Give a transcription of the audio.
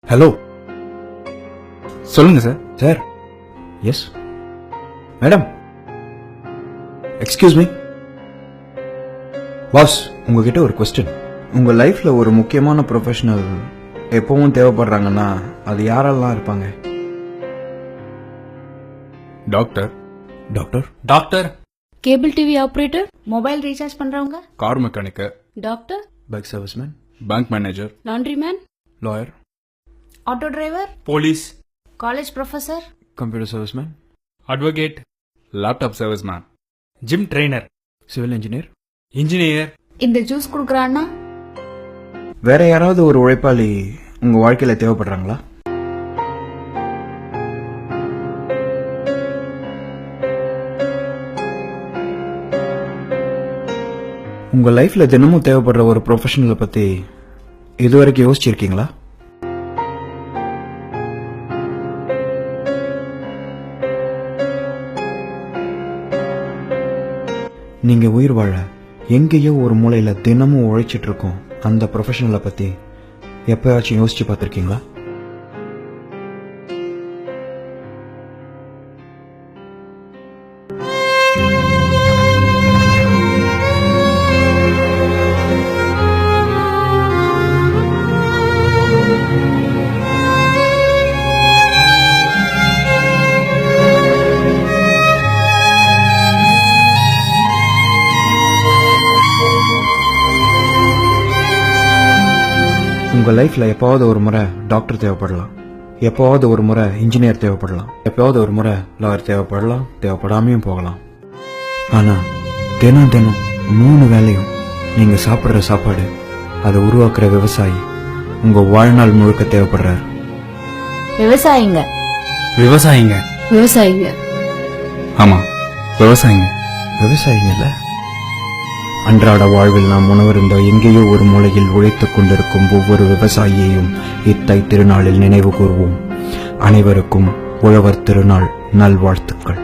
Hello, சொல்லுங்க sir. Sir, yes madam. Excuse me pass, உங்ககிட்ட ஒரு கொஸ்டின். உங்க லைஃப்ல ஒரு முக்கியமான ப்ரொஃபஷனல் எப்பவும் தேவைப்படுறாங்கன்னா அது யாரெல்லாம் இருப்பாங்க? Doctor. Doctor doctor, cable TV operator, mobile recharge பண்றவங்க, car mechanic, doctor, bike serviceman, bank manager, laundry man, lawyer, auto driver, police, college professor, computer serviceman, advocate, laptop serviceman, gym trainer, civil engineer. Engineer. இந்த juice குடுக்கறான்னா வேற யாராவது ஒரு உழைப்பாளி உங்க வாழ்க்கையில தேவைப்படுறாங்களா? உங்க லைஃப்ல தினமும் தேவைப்படுற ஒரு ப்ரொஃபஷனலை பத்தி இதுவரைக்கும் யோசிச்சிருக்கீங்களா? நீங்க உயிர் வாழ எங்கேயோ ஒரு மூலையில தினமும் உழைச்சிட்டு இருக்கோம் அந்த ப்ரொஃபஷனலை பத்தி எப்பயாச்சும் யோசிச்சு பார்த்திருக்கீங்களா? உங்க லைஃப்ல எப்பாவது ஒரு முறை டாக்டர் தேவைப்படலாம், எப்பாவது ஒரு முறை இன்ஜினியர் தேவைப்படலாம், எப்பாவது ஒரு முறை லாயர் தேவைப்படலாம், தேவைப்படாமையும் போகலாம். ஆனா தினம் தினம் 3 வேளையும் நீங்க சாப்பிடுற சாப்பாடு, அதை உருவாக்குற விவசாயி உங்க வாழ்நாள் முழுக்க தேவைப்படுறாரு. விவசாயிங்க, விவசாயிங்க. விவசாயிங்க, ஆமா, விவசாயிங்க. விவசாயிங்கல்ல. அன்றாட வாழ்வில் நாம் உணவருந்த எங்கேயோ ஒரு மூலையில் உழைத்துக் கொண்டிருக்கும் ஒவ்வொரு விவசாயியையும் இத்தை திருநாளில் நினைவு கூர்வோம். அனைவருக்கும் உழவர் திருநாள் நல்வாழ்த்துக்கள்.